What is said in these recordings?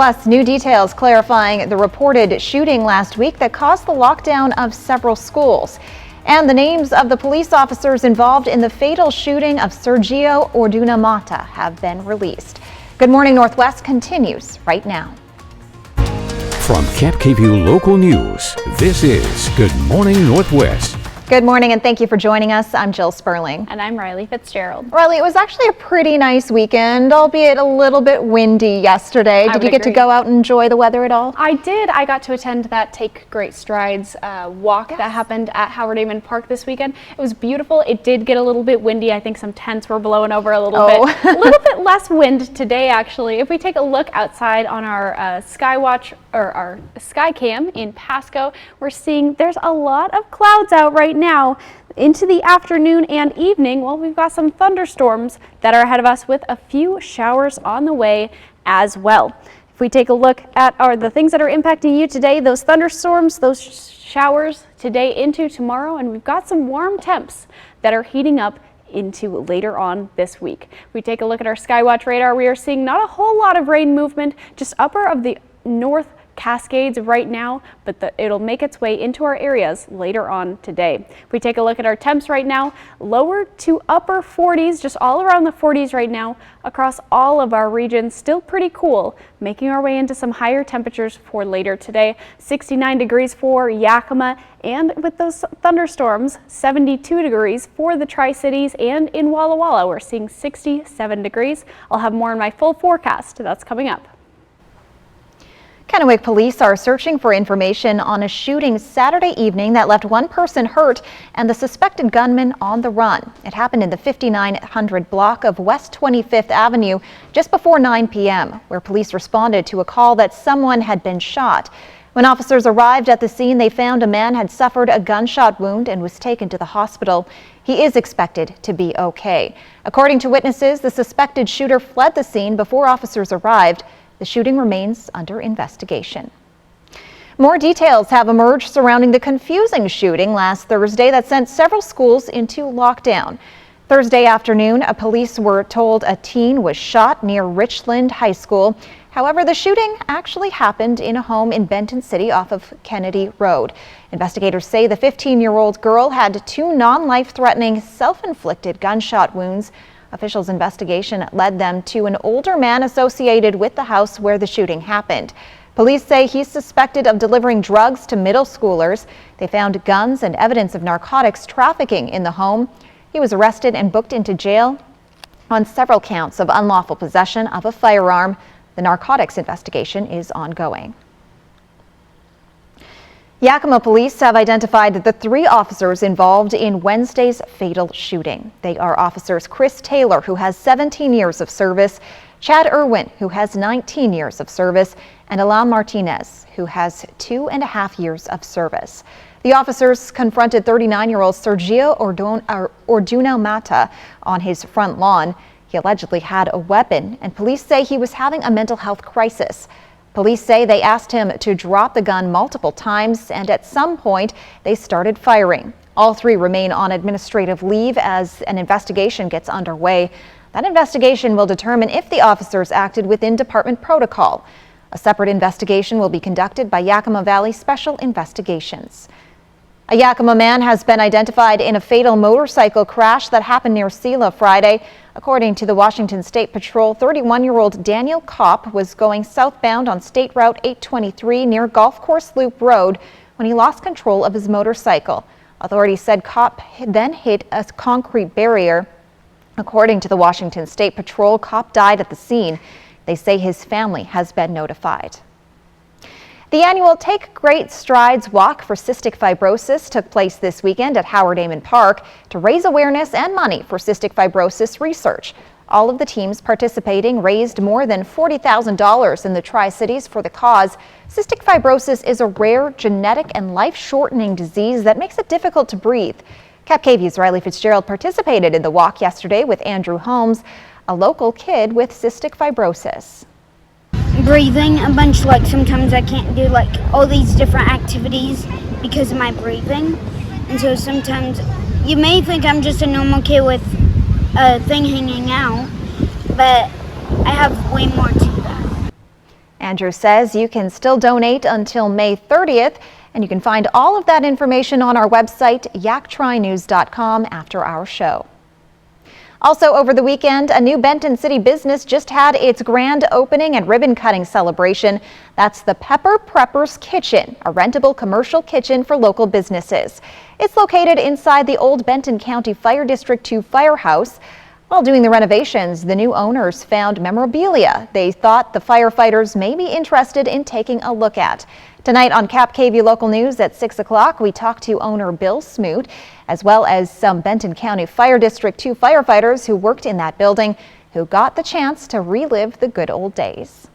Plus, new details clarifying the reported shooting last week that caused the lockdown of several schools. And the names of the police officers involved in the fatal shooting of Sergio Orduna Mata have been released. Good Morning Northwest continues right now. From Camp KVUE Local News, this is Good Morning Northwest. Good morning and thank you for joining us. I'm Jill Sperling. And I'm Riley Fitzgerald. Riley, it was actually a pretty nice weekend, albeit a little bit windy yesterday. Did you get to go out and enjoy the weather at all? I did. I got to attend that Take Great Strides walk that happened at Howard Amon Park this weekend. It was beautiful. It did get a little bit windy. I think some tents were blowing over a little bit. A little bit less wind today, actually. If we take a look outside on our Skywatch or our Skycam in Pasco, we're seeing there's a lot of clouds out right now. Into the afternoon and evening, well, we've got some thunderstorms that are ahead of us with a few showers on the way as well. If we take a look at the things that are impacting you today, those thunderstorms, those showers today into tomorrow, and we've got some warm temps that are heating up into later on this week. If we take a look at our Skywatch radar, we are seeing not a whole lot of rain movement, just upper of the North Cascades right now, but it'll make its way into our areas later on today. If we take a look at our temps right now, lower to upper 40s, just all around the 40s right now across all of our regions, still pretty cool, making our way into some higher temperatures for later today. 69 degrees for Yakima, and with those thunderstorms, 72 degrees for the Tri-Cities, and in Walla Walla, we're seeing 67 degrees. I'll have more in my full forecast that's coming up. Kennewick police are searching for information on a shooting Saturday evening that left one person hurt and the suspected gunman on the run. It happened in the 5900 block of West 25th Avenue just before 9 p.m., where police responded to a call that someone had been shot. When officers arrived at the scene, they found a man had suffered a gunshot wound and was taken to the hospital. He is expected to be okay. According to witnesses, the suspected shooter fled the scene before officers arrived. The shooting remains under investigation. More details have emerged surrounding the confusing shooting last Thursday that sent several schools into lockdown. Thursday afternoon, police were told a teen was shot near Richland High School. However, the shooting actually happened in a home in Benton City off of Kennedy Road. Investigators say the 15-year-old girl had two non-life-threatening self-inflicted gunshot wounds. Officials' investigation led them to an older man associated with the house where the shooting happened. Police say he's suspected of delivering drugs to middle schoolers. They found guns and evidence of narcotics trafficking in the home. He was arrested and booked into jail on several counts of unlawful possession of a firearm. The narcotics investigation is ongoing. Yakima police have identified the three officers involved in Wednesday's fatal shooting. They are officers Chris Taylor, who has 17 years of service, Chad Irwin, who has 19 years of service, and Alan Martinez, who has 2.5 years of service. The officers confronted 39-year-old Sergio Orduna Mata on his front lawn. He allegedly had a weapon, and police say he was having a mental health crisis. Police say they asked him to drop the gun multiple times, and at some point they started firing. All three remain on administrative leave as an investigation gets underway. That investigation will determine if the officers acted within department protocol. A separate investigation will be conducted by Yakima Valley Special Investigations. A Yakima man has been identified in a fatal motorcycle crash that happened near Selah Friday. According to the Washington State Patrol, 31-year-old Daniel Kopp was going southbound on State Route 823 near Golf Course Loop Road when he lost control of his motorcycle. Authorities said Kopp then hit a concrete barrier. According to the Washington State Patrol, Kopp died at the scene. They say his family has been notified. The annual Take Great Strides Walk for Cystic Fibrosis took place this weekend at Howard Amon Park to raise awareness and money for cystic fibrosis research. All of the teams participating raised more than $40,000 in the Tri-Cities for the cause. Cystic fibrosis is a rare, genetic, and life-shortening disease that makes it difficult to breathe. Cap KVUE's Riley Fitzgerald participated in the walk yesterday with Andrew Holmes, a local kid with cystic fibrosis. Breathing a bunch, like sometimes I can't do like all these different activities because of my breathing, and so sometimes you may think I'm just a normal kid with a thing hanging out, but I have way more to that. Andrew says you can still donate until May 30th, and you can find all of that information on our website, yaktrinews.com, after our show. Also over the weekend, a new Benton City business just had its grand opening and ribbon cutting celebration. That's the Pepper Prepper's Kitchen, a rentable commercial kitchen for local businesses. It's located inside the old Benton County Fire District 2 firehouse. While doing the renovations, the new owners found memorabilia they thought the firefighters may be interested in taking a look at. Tonight on Cap KVU Local News at 6 o'clock, we talk to owner Bill Smoot, as well as some Benton County Fire District 2 firefighters who worked in that building, who got the chance to relive the good old days.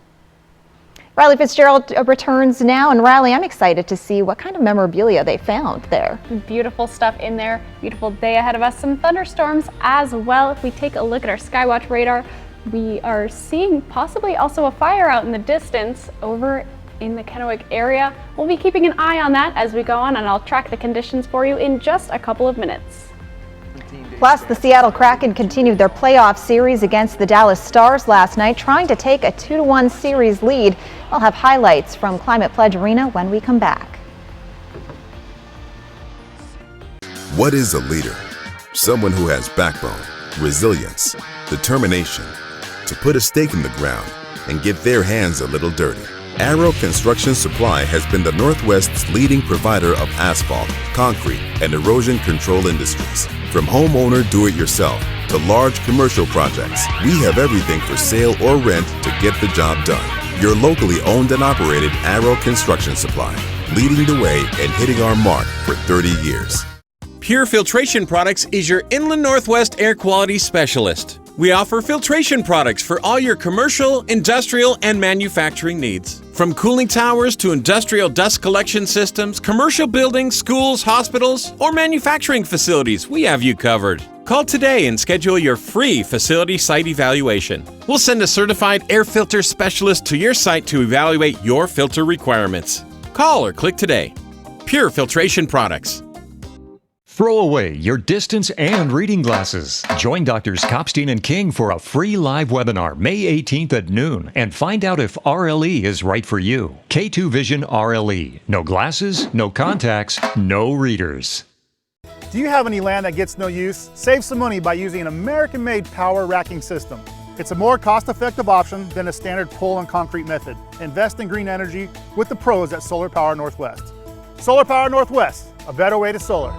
Riley Fitzgerald returns now, and Riley, I'm excited to see what kind of memorabilia they found there. Beautiful stuff in there. Beautiful day ahead of us. Some thunderstorms as well. If we take a look at our Skywatch radar, we are seeing possibly also a fire out in the distance over in the Kennewick area. We'll be keeping an eye on that as we go on, and I'll track the conditions for you in just a couple of minutes. Plus, the Seattle Kraken continued their playoff series against the Dallas Stars last night, trying to take a 2-1 series lead. I'll have highlights from Climate Pledge Arena when we come back. What is a leader? Someone who has backbone, resilience, determination to put a stake in the ground and get their hands a little dirty. Arrow Construction Supply has been the Northwest's leading provider of asphalt, concrete, and erosion control industries. From homeowner do-it-yourself to large commercial projects, we have everything for sale or rent to get the job done. Your locally owned and operated Arrow Construction Supply, leading the way and hitting our mark for 30 years. Pure Filtration Products is your Inland Northwest air quality specialist. We offer filtration products for all your commercial, industrial, and manufacturing needs. From cooling towers to industrial dust collection systems, commercial buildings, schools, hospitals, or manufacturing facilities, we have you covered. Call today and schedule your free facility site evaluation. We'll send a certified air filter specialist to your site to evaluate your filter requirements. Call or click today. Pure Filtration Products. Throw away your distance and reading glasses. Join Drs. Kopstein and King for a free live webinar May 18th at noon and find out if RLE is right for you. K2 Vision RLE. No glasses, no contacts, no readers. Do you have any land that gets no use? Save some money by using an American-made power racking system. It's a more cost-effective option than a standard pole and concrete method. Invest in green energy with the pros at Solar Power Northwest. Solar Power Northwest, a better way to solar.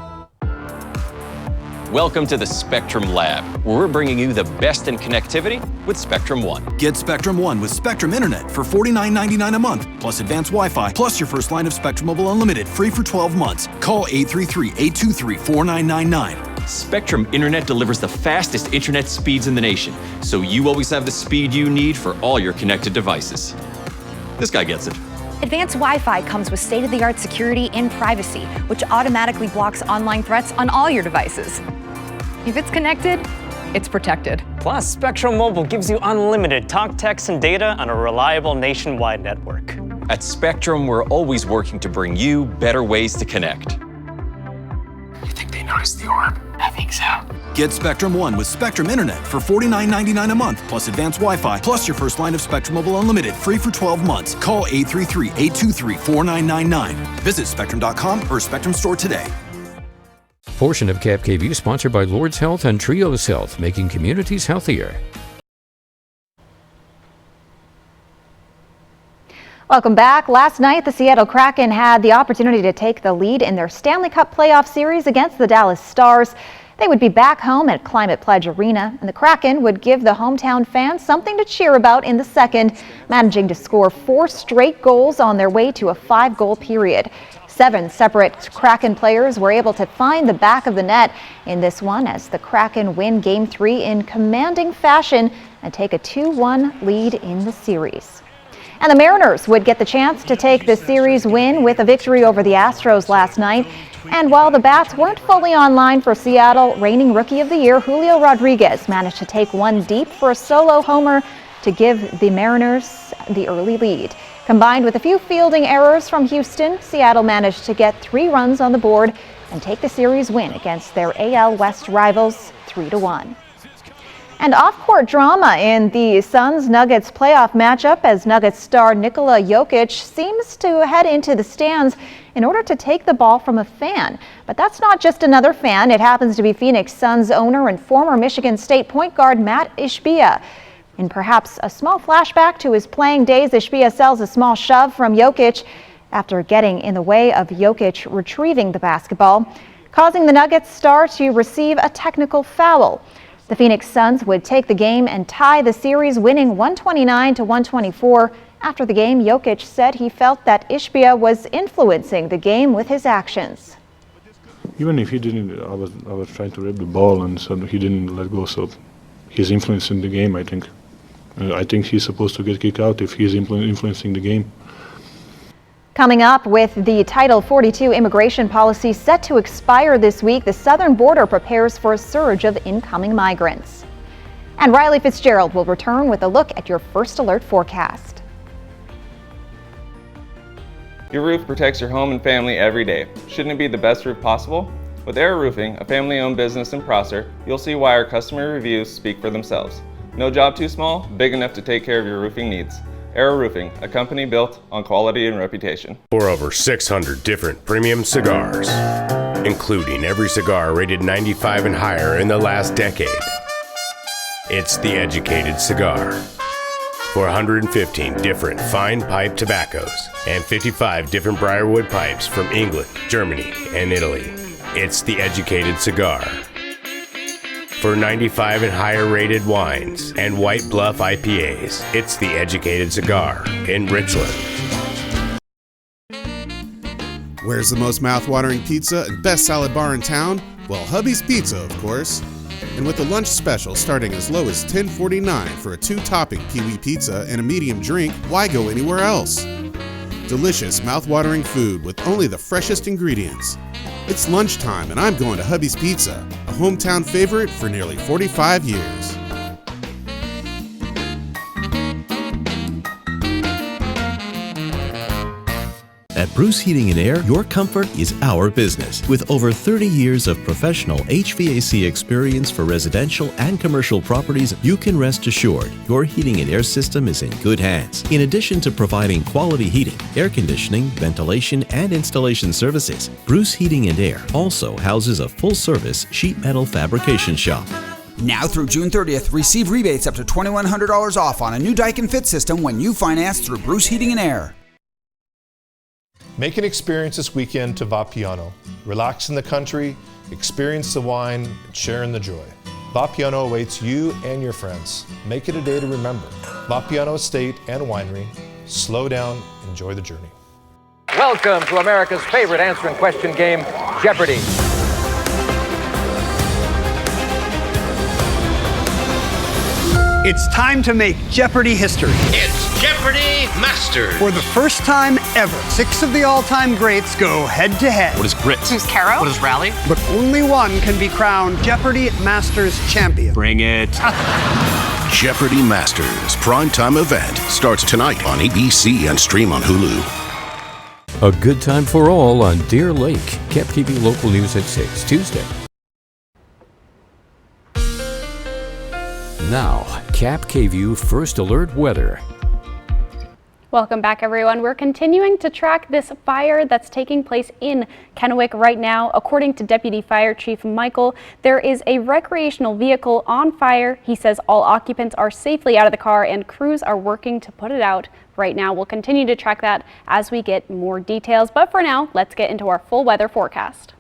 Welcome to the Spectrum Lab, where we're bringing you the best in connectivity with Spectrum One. Get Spectrum One with Spectrum Internet for $49.99 a month, plus advanced Wi-Fi, plus your first line of Spectrum Mobile Unlimited, free for 12 months. Call 833-823-4999. Spectrum Internet delivers the fastest internet speeds in the nation, so you always have the speed you need for all your connected devices. This guy gets it. Advanced Wi-Fi comes with state-of-the-art security and privacy, which automatically blocks online threats on all your devices. If it's connected, it's protected. Plus, Spectrum Mobile gives you unlimited talk, text, and data on a reliable nationwide network. At Spectrum, we're always working to bring you better ways to connect. You think they noticed the orb? I think so. Get Spectrum One with Spectrum Internet for $49.99 a month, plus advanced Wi-Fi, plus your first line of Spectrum Mobile Unlimited, free for 12 months. Call 833-823-4999. Visit Spectrum.com or Spectrum Store today. Portion of Cap KVU sponsored by Lord's Health and Trios Health, making communities healthier. Welcome back. Last night, the Seattle Kraken had the opportunity to take the lead in their Stanley Cup playoff series against the Dallas Stars. They would be back home at Climate Pledge Arena, and the Kraken would give the hometown fans something to cheer about in the second, managing to score 4 straight goals on their way to a 5-goal period. 7 separate Kraken players were able to find the back of the net in this one as the Kraken win Game 3 in commanding fashion and take a 2-1 lead in the series. And the Mariners would get the chance to take the series win with a victory over the Astros last night. And while the bats weren't fully online for Seattle, reigning Rookie of the Year Julio Rodriguez managed to take one deep for a solo homer to give the Mariners the early lead. Combined with a few fielding errors from Houston, Seattle managed to get 3 runs on the board and take the series win against their AL West rivals 3-1. And off-court drama in the Suns-Nuggets playoff matchup as Nuggets star Nikola Jokic seems to head into the stands in order to take the ball from a fan. But that's not just another fan. It happens to be Phoenix Suns owner and former Michigan State point guard Mat Ishbia. In perhaps a small flashback to his playing days, Ishbia sells a small shove from Jokic after getting in the way of Jokic retrieving the basketball, causing the Nuggets star to receive a technical foul. The Phoenix Suns would take the game and tie the series, winning 129-124. After the game, Jokic said he felt that Ishbia was influencing the game with his actions. Even if he didn't, I was trying to rip the ball and so he didn't let go, so he's influencing the game, I think. I think he's supposed to get kicked out if he's influencing the game. Coming up, with the Title 42 immigration policy set to expire this week, the southern border prepares for a surge of incoming migrants. And Riley Fitzgerald will return with a look at your First Alert forecast. Your roof protects your home and family every day. Shouldn't it be the best roof possible? With Air Roofing, a family-owned business in Prosser, you'll see why our customer reviews speak for themselves. No job too small, big enough to take care of your roofing needs. Arrow Roofing, a company built on quality and reputation. For over 600 different premium cigars, including every cigar rated 95 and higher in the last decade. It's The Educated Cigar. For 115 different fine pipe tobaccos and 55 different Briarwood pipes from England, Germany, and Italy. It's The Educated Cigar. For 95 and higher rated wines and White Bluff IPAs, it's The Educated Cigar in Richland. Where's the most mouth-watering pizza and best salad bar in town? Well, Hubby's Pizza, of course. And with the lunch special starting as low as $10.49 for a 2-topping Pee-wee pizza and a medium drink, why go anywhere else? Delicious, mouth-watering food with only the freshest ingredients. It's lunchtime and I'm going to Hubby's Pizza, a hometown favorite for nearly 45 years. At Bruce Heating and Air, your comfort is our business. With over 30 years of professional HVAC experience for residential and commercial properties, you can rest assured your heating and air system is in good hands. In addition to providing quality heating, air conditioning, ventilation, and installation services, Bruce Heating and Air also houses a full-service sheet metal fabrication shop. Now through June 30th, receive rebates up to $2,100 off on a new Daikin Fit system when you finance through Bruce Heating and Air. Make an experience this weekend to Vapiano. Relax in the country, experience the wine, and share in the joy. Vapiano awaits you and your friends. Make it a day to remember. Vapiano Estate and Winery. Slow down, enjoy the journey. Welcome to America's favorite answering question game, Jeopardy! It's time to make Jeopardy history. It's Jeopardy Masters. For the first time ever, 6 of the all-time greats go head-to-head. What is grit? Who's Caro? What is rally? But only one can be crowned Jeopardy Masters champion. Bring it. Jeopardy Masters primetime event starts tonight on ABC and stream on Hulu. A good time for all on Deer Lake. Cap TV local news at 6 Tuesday. Now, Cap KVUE First Alert weather. Welcome back, everyone. We're continuing to track this fire that's taking place in Kennewick right now. According to Deputy Fire Chief Michael, there is a recreational vehicle on fire. He says all occupants are safely out of the car and crews are working to put it out right now. We'll continue to track that as we get more details. But for now, let's get into our full weather forecast.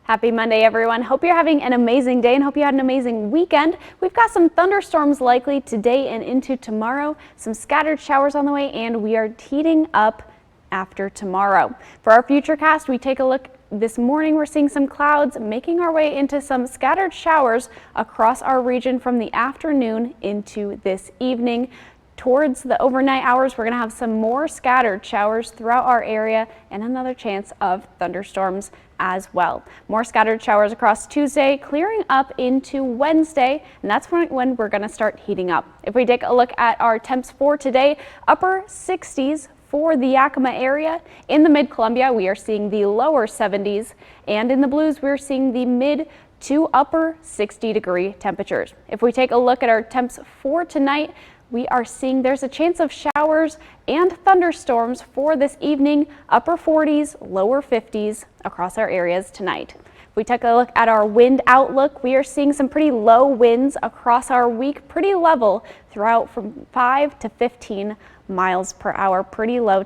Happy Monday, everyone. Hope you're having an amazing day and hope you had an amazing weekend. We've got some thunderstorms likely today and into tomorrow, some scattered showers on the way, and we are heating up after tomorrow. For our futurecast, we take a look this morning. We're seeing some clouds making our way into some scattered showers across our region from the afternoon into this evening. Towards the overnight hours, we're going to have some more scattered showers throughout our area and another chance of thunderstorms as well. More scattered showers across Tuesday, clearing up into Wednesday, and that's when we're going to start heating up. If we take a look at our temps for today, upper 60s for the Yakima area. In the Mid-Columbia, we are seeing the lower 70s, and in the Blues, we're seeing the mid to upper 60-degree temperatures. If we take a look at our temps for tonight, we are seeing there's a chance of showers and thunderstorms for this evening, upper 40s, lower 50s across our areas tonight. If we take a look at our wind outlook, we are seeing some pretty low winds across our week, pretty level throughout from 5 to 15 miles per hour, pretty low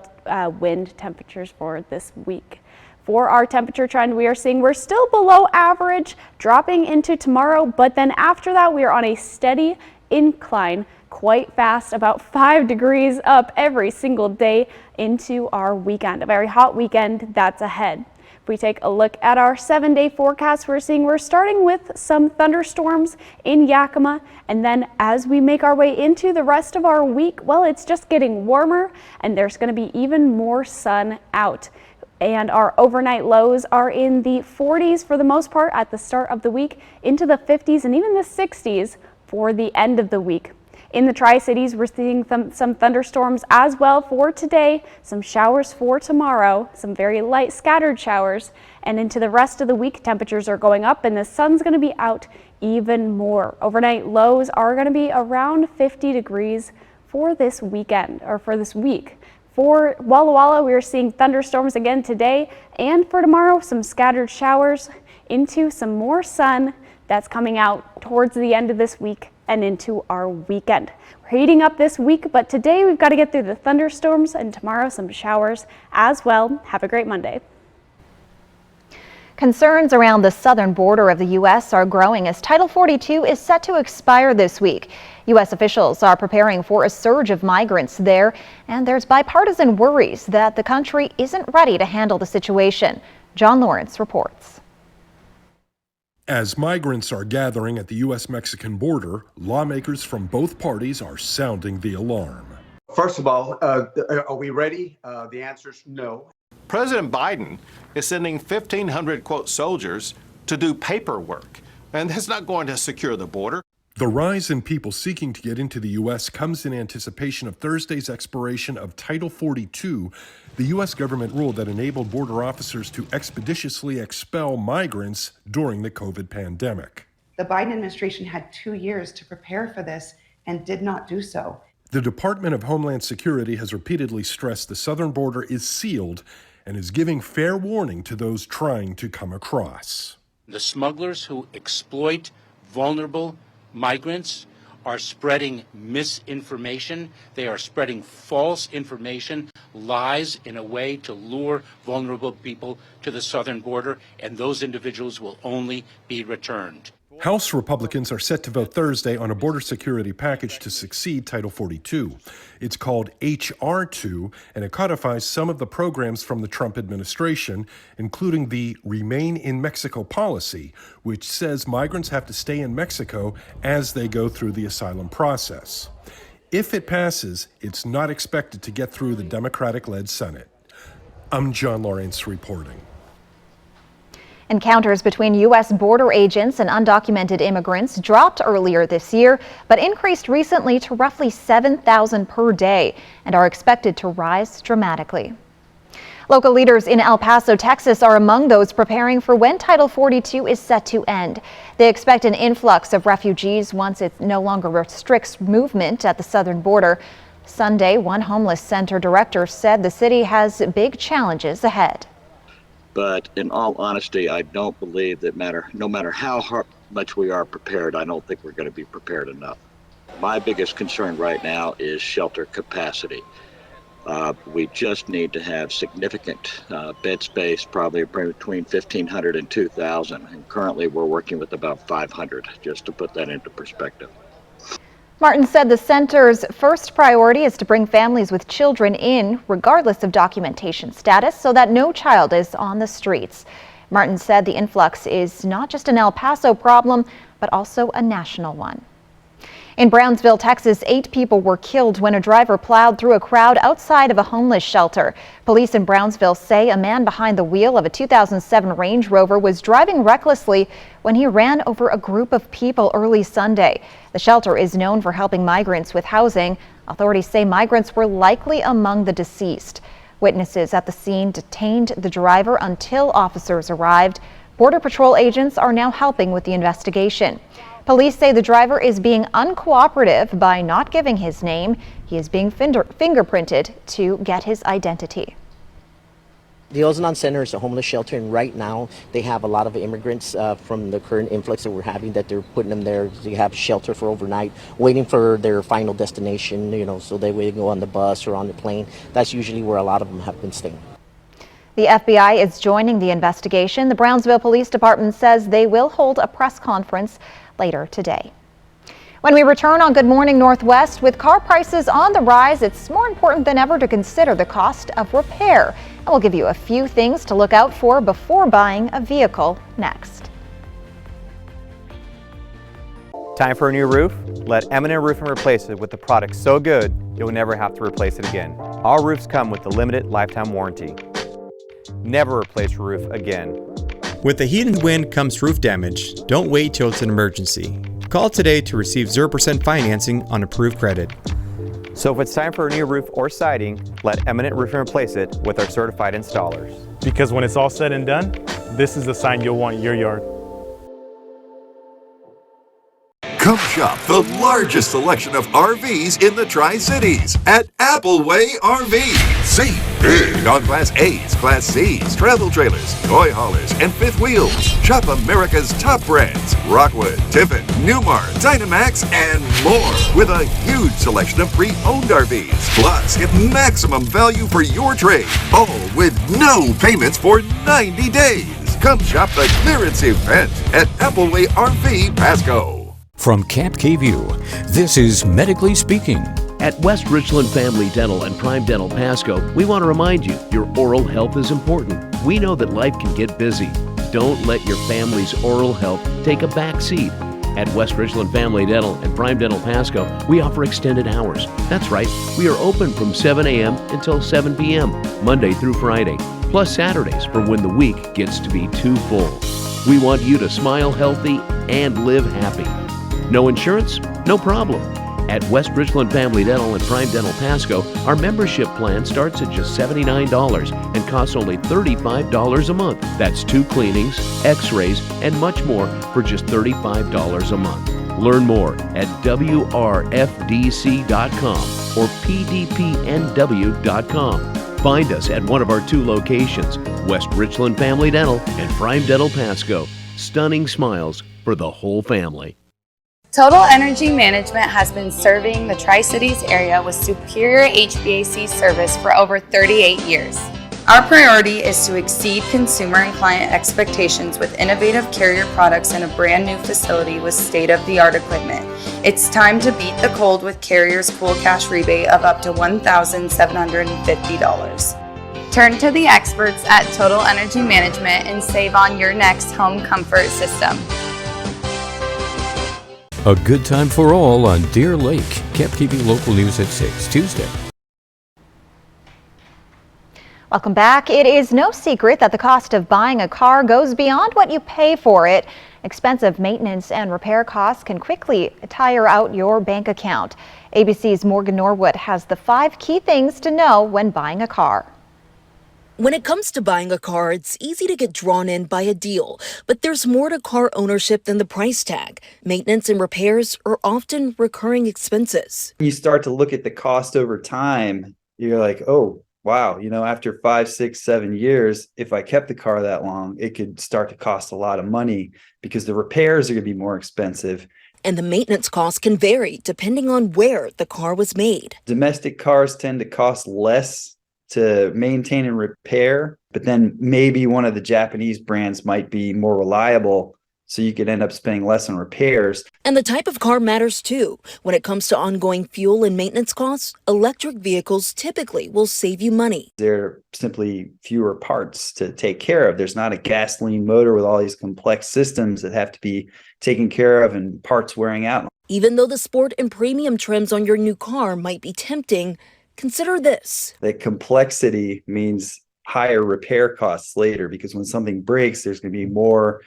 wind temperatures for this week. For our temperature trend, we are seeing we're still below average, dropping into tomorrow, but then after that, we are on a steady incline, quite fast, about 5 degrees up every single day into our weekend, a very hot weekend that's ahead. If we take a look at our 7-day forecast, we're seeing we're starting with some thunderstorms in Yakima, and then as we make our way into the rest of our week, well, it's just getting warmer and there's going to be even more sun out. And our overnight lows are in the 40s for the most part at the start of the week, into the 50s and even the 60s for the end of the week. In the Tri-Cities, we're seeing some thunderstorms as well for today, some showers for tomorrow, some very light scattered showers, and into the rest of the week, temperatures are going up and the sun's going to be out even more. Overnight lows are going to be around 50 degrees for this weekend, or for this week. For Walla Walla, we are seeing thunderstorms again today, and for tomorrow, some scattered showers into some more sun that's coming out towards the end of this week and into our weekend. We're heating up this week, but today we've got to get through the thunderstorms and tomorrow some showers as well. Have a great Monday. Concerns around the southern border of the U.S. are growing as Title 42 is set to expire this week. U.S. officials are preparing for a surge of migrants there, and there's bipartisan worries that the country isn't ready to handle the situation. John Lawrence reports. As migrants are gathering at the U.S.-Mexican border, lawmakers from both parties are sounding the alarm. First of all, are we ready? The answer is no. President Biden is sending 1,500, quote, soldiers to do paperwork, and that's not going to secure the border. The rise in people seeking to get into the U.S. comes in anticipation of Thursday's expiration of Title 42, the U.S. government rule that enabled border officers to expeditiously expel migrants during the COVID pandemic. The Biden administration had 2 years to prepare for this and did not do so. The Department of Homeland Security has repeatedly stressed the southern border is sealed and is giving fair warning to those trying to come across. The smugglers who exploit vulnerable migrants are spreading misinformation. They are spreading false information, lies in a way to lure vulnerable people to the southern border, and those individuals will only be returned. House Republicans are set to vote Thursday on a border security package to succeed Title 42. It's called H.R. 2, and it codifies some of the programs from the Trump administration, including the Remain in Mexico policy, which says migrants have to stay in Mexico as they go through the asylum process. If it passes, it's not expected to get through the Democratic-led Senate. I'm John Lawrence reporting. Encounters between U.S. border agents and undocumented immigrants dropped earlier this year, but increased recently to roughly 7,000 per day and are expected to rise dramatically. Local leaders in El Paso, Texas are among those preparing for when Title 42 is set to end. They expect an influx of refugees once it no longer restricts movement at the southern border. Sunday, one homeless center director said the city has big challenges ahead. But in all honesty, I don't believe that no matter how much we are prepared, I don't think we're going to be prepared enough. My biggest concern right now is shelter capacity. We just need to have significant bed space, probably between 1,500 and 2,000. And currently we're working with about 500, just to put that into perspective. Martin said the center's first priority is to bring families with children in, regardless of documentation status, so that no child is on the streets. Martin said the influx is not just an El Paso problem, but also a national one. In Brownsville, Texas, 8 people were killed when a driver plowed through a crowd outside of a homeless shelter. Police in Brownsville say a man behind the wheel of a 2007 Range Rover was driving recklessly when he ran over a group of people early Sunday. The shelter is known for helping migrants with housing. Authorities say migrants were likely among the deceased. Witnesses at the scene detained the driver until officers arrived. Border Patrol agents are now helping with the investigation. Police say the driver is being uncooperative by not giving his name. He is being fingerprinted to get his identity. The Oznan Center is a homeless shelter, and right now they have a lot of immigrants from the current influx that we're having, that they're putting them there to have shelter for overnight, waiting for their final destination, so they will go on the bus or on the plane. That's usually where a lot of them have been staying. The FBI is joining the investigation. The Brownsville Police Department says they will hold a press conference later today. When we return on Good Morning Northwest, with car prices on the rise, it's more important than ever to consider the cost of repair. And we'll give you a few things to look out for before buying a vehicle next. Time for a new roof? Let Eminent Roofing replace it with a product so good you'll never have to replace it again. Our roofs come with a limited lifetime warranty. Never replace your roof again. With the heat and wind comes roof damage. Don't wait till it's an emergency. Call today to receive 0% financing on approved credit. So if it's time for a new roof or siding, let Eminent Roofing replace it with our certified installers. Because when it's all said and done, this is the sign you'll want in your yard. Come shop the largest selection of RVs in the Tri-Cities at Appleway RV. Save big on Class A's, Class C's, travel trailers, toy haulers, and fifth wheels. Shop America's top brands: Rockwood, Tiffin, Newmar, Dynamax, and more. With a huge selection of pre-owned RVs. Plus, get maximum value for your trade. All with no payments for 90 days. Come shop the clearance event at Appleway RV Pasco. From Camp KView, this is Medically Speaking. At West Richland Family Dental and Prime Dental Pasco, we want to remind you your oral health is important. We know that life can get busy. Don't let your family's oral health take a back seat. At West Richland Family Dental and Prime Dental Pasco, we offer extended hours. That's right, we are open from 7 a.m. until 7 p.m., Monday through Friday, plus Saturdays for when the week gets to be too full. We want you to smile healthy and live happy. No insurance? No problem. At West Richland Family Dental and Prime Dental Pasco, our membership plan starts at just $79 and costs only $35 a month. That's 2 cleanings, x-rays, and much more for just $35 a month. Learn more at WRFDC.com or PDPNW.com. Find us at one of our 2 locations, West Richland Family Dental and Prime Dental Pasco. Stunning smiles for the whole family. Total Energy Management has been serving the Tri-Cities area with superior HVAC service for over 38 years. Our priority is to exceed consumer and client expectations with innovative Carrier products and a brand new facility with state-of-the-art equipment. It's time to beat the cold with Carrier's Cool Cash rebate of up to $1,750. Turn to the experts at Total Energy Management and save on your next home comfort system. A good time for all on Deer Lake. Camp TV Local News at 6, Tuesday. Welcome back. It is no secret that the cost of buying a car goes beyond what you pay for it. Expensive maintenance and repair costs can quickly tire out your bank account. ABC's Morgan Norwood has the 5 key things to know when buying a car. When it comes to buying a car, it's easy to get drawn in by a deal, but there's more to car ownership than the price tag. Maintenance and repairs are often recurring expenses. You start to look at the cost over time, you're like, oh, wow, after 5, 6, 7 years, if I kept the car that long, it could start to cost a lot of money because the repairs are going to be more expensive. And the maintenance costs can vary depending on where the car was made. Domestic cars tend to cost less to maintain and repair, but then maybe one of the Japanese brands might be more reliable, so you could end up spending less on repairs. And the type of car matters too. When it comes to ongoing fuel and maintenance costs, electric vehicles typically will save you money. There are simply fewer parts to take care of. There's not a gasoline motor with all these complex systems that have to be taken care of and parts wearing out. Even though the sport and premium trims on your new car might be tempting, consider this. The complexity means higher repair costs later, because when something breaks, there's going to be more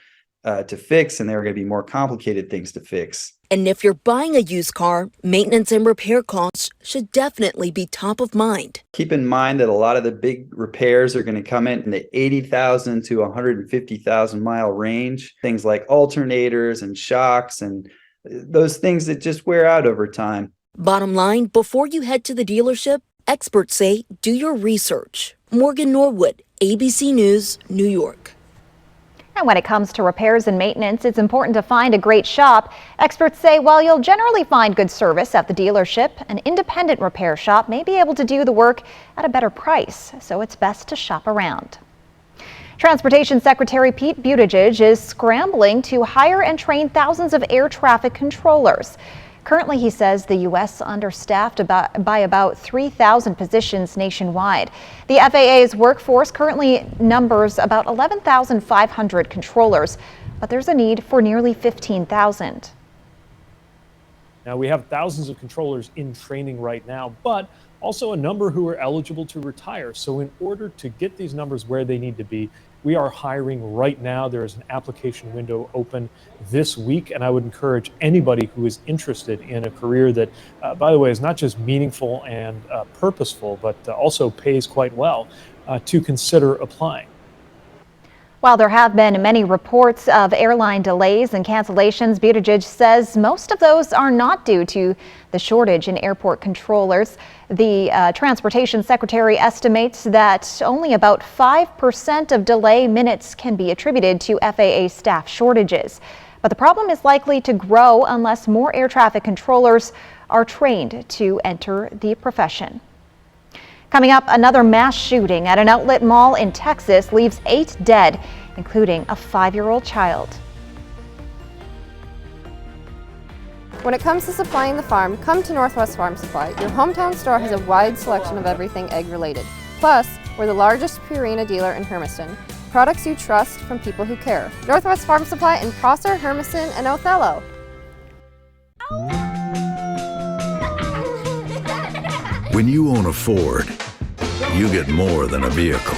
to fix, and there are going to be more complicated things to fix. And if you're buying a used car, maintenance and repair costs should definitely be top of mind. Keep in mind that a lot of the big repairs are going to come in the 80,000 to 150,000 mile range. Things like alternators and shocks and those things that just wear out over time. Bottom line, before you head to the dealership, experts say do your research. Morgan Norwood, ABC News, New York. And when it comes to repairs and maintenance, it's important to find a great shop. Experts say while you'll generally find good service at the dealership, an independent repair shop may be able to do the work at a better price, so it's best to shop around. Transportation Secretary Pete Buttigieg is scrambling to hire and train thousands of air traffic controllers. Currently, he says the U.S. understaffed by about 3,000 positions nationwide. The FAA's workforce currently numbers about 11,500 controllers, but there's a need for nearly 15,000. Now, we have thousands of controllers in training right now, but also a number who are eligible to retire. So in order to get these numbers where they need to be, we are hiring right now. There is an application window open this week, and I would encourage anybody who is interested in a career that, by the way, is not just meaningful and purposeful, but also pays quite well, to consider applying. While there have been many reports of airline delays and cancellations, Buttigieg says most of those are not due to the shortage in airport controllers. The Transportation Secretary estimates that only about 5% of delay minutes can be attributed to FAA staff shortages. But the problem is likely to grow unless more air traffic controllers are trained to enter the profession. Coming up, another mass shooting at an outlet mall in Texas leaves 8 dead, including a 5-year-old child. When it comes to supplying the farm, come to Northwest Farm Supply. Your hometown store has a wide selection of everything egg-related. Plus, we're the largest Purina dealer in Hermiston. Products you trust from people who care. Northwest Farm Supply in Prosser, Hermiston, and Othello. When you own a Ford, you get more than a vehicle.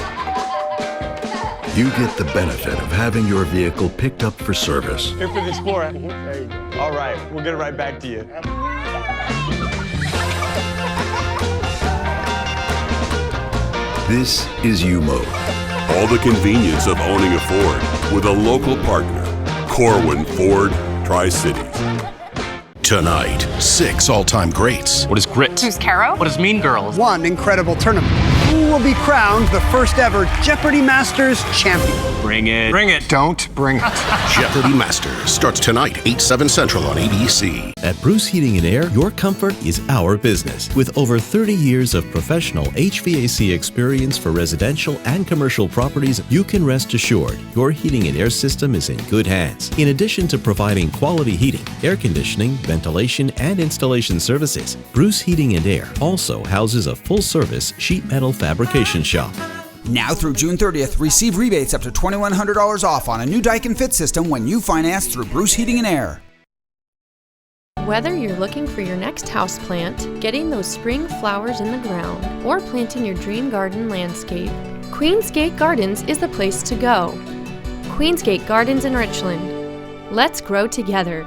You get the benefit of having your vehicle picked up for service. Here for the Explorer. There you go. All right, we'll get it right back to you. This is U-Mode. All the convenience of owning a Ford with a local partner. Corwin Ford Tri-Cities. Tonight, 6 all-time greats. What is grit? Who's Caro? What is Mean Girls? One incredible tournament. Who will be crowned the first ever Jeopardy Masters champion? Bring it. Bring it. Don't bring it. Jeopardy Masters starts tonight, 8/7 Central on ABC. At Bruce Heating and Air, your comfort is our business. With over 30 years of professional HVAC experience for residential and commercial properties, you can rest assured your heating and air system is in good hands. In addition to providing quality heating, air conditioning, ventilation, and installation services, Bruce Heating and Air also houses a full-service sheet metal fabrication shop. Now through June 30th, receive rebates up to $2,100 off on a new Daikin Fit system when you finance through Bruce Heating and Air. Whether you're looking for your next houseplant, getting those spring flowers in the ground, or planting your dream garden landscape, Queensgate Gardens is the place to go. Queensgate Gardens in Richland. Let's grow together.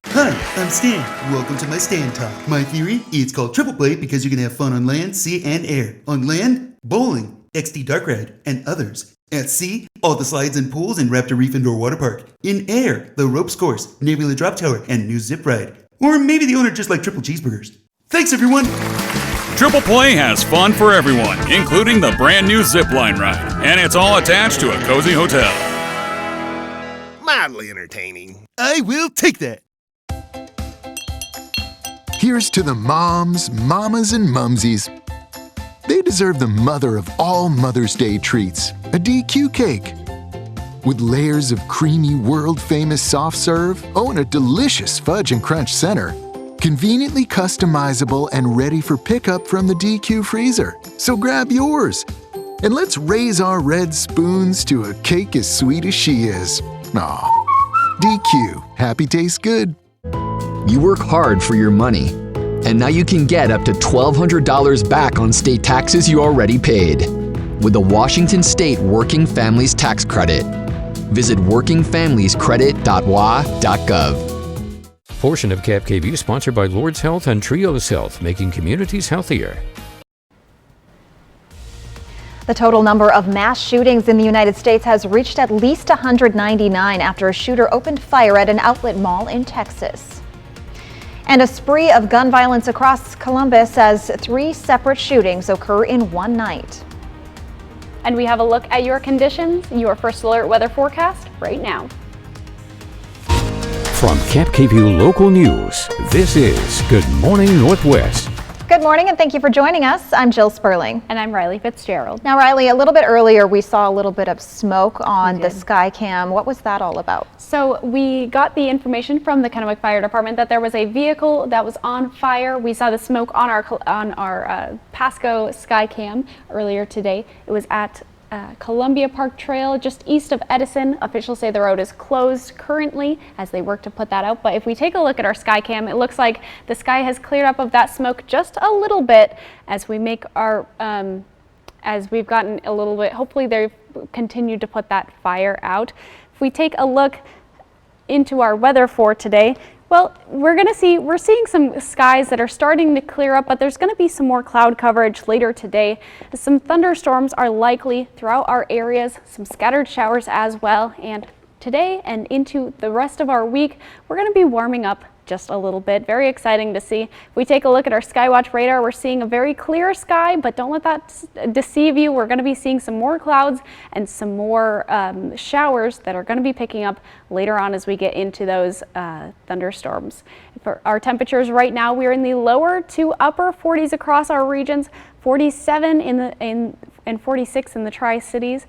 Hi, I'm Stan. Welcome to my Stan Talk. My theory, it's called Triple Play because you can have fun on land, sea, and air. On land, bowling, XD Dark Ride, and others. At sea, all the slides and pools in Raptor Reef Indoor Water Park. In air, the ropes course, Nebula Drop Tower, and new zip ride. Or maybe the owner just liked triple cheeseburgers. Thanks, everyone! Triple Play has fun for everyone, including the brand new zipline ride. And it's all attached to a cozy hotel. Mildly entertaining. I will take that. Here's to the moms, mamas, and mumsies. They deserve the mother of all Mother's Day treats, a DQ cake. With layers of creamy, world-famous soft serve, and a delicious fudge and crunch center. Conveniently customizable and ready for pickup from the DQ freezer. So grab yours. And let's raise our red spoons to a cake as sweet as she is. Aw. DQ. Happy tastes good. You work hard for your money, and now you can get up to $1,200 back on state taxes you already paid with the Washington State Working Families Tax Credit. Visit workingfamiliescredit.wa.gov. Portion of Cap KVU sponsored by Lord's Health and Trios Health, making communities healthier. The total number of mass shootings in the United States has reached at least 199 after a shooter opened fire at an outlet mall in Texas. And a spree of gun violence across Columbus as 3 separate shootings occur in one night. And we have a look at your conditions, your First Alert weather forecast right now. From Cap KVU Local News, this is Good Morning Northwest. Good morning and thank you for joining us. I'm Jill Sperling. And I'm Riley Fitzgerald. Now Riley, a little bit earlier we saw a little bit of smoke on the Skycam. What was that all about? So we got the information from the Kennewick Fire Department that there was a vehicle that was on fire. We saw the smoke on our Pasco Skycam earlier today. It was at Columbia Park Trail, just east of Edison. Officials say the road is closed currently as they work to put that out. But if we take a look at our Skycam, it looks like the sky has cleared up of that smoke just a little bit as we make our, as we've gotten a little bit, hopefully they've continued to put that fire out. If we take a look into our weather for today, well, we're seeing some skies that are starting to clear up, but there's going to be some more cloud coverage later today. Some thunderstorms are likely throughout our areas, some scattered showers as well. And today and into the rest of our week, we're going to be warming up just a little bit. Very exciting to see. If we take a look at our Skywatch radar, we're seeing a very clear sky, but don't let that deceive you. We're going to be seeing some more clouds and some more showers that are going to be picking up later on as we get into those thunderstorms. For our temperatures right now, we're in the lower to upper 40s across our regions, 47 and 46 in the Tri-Cities.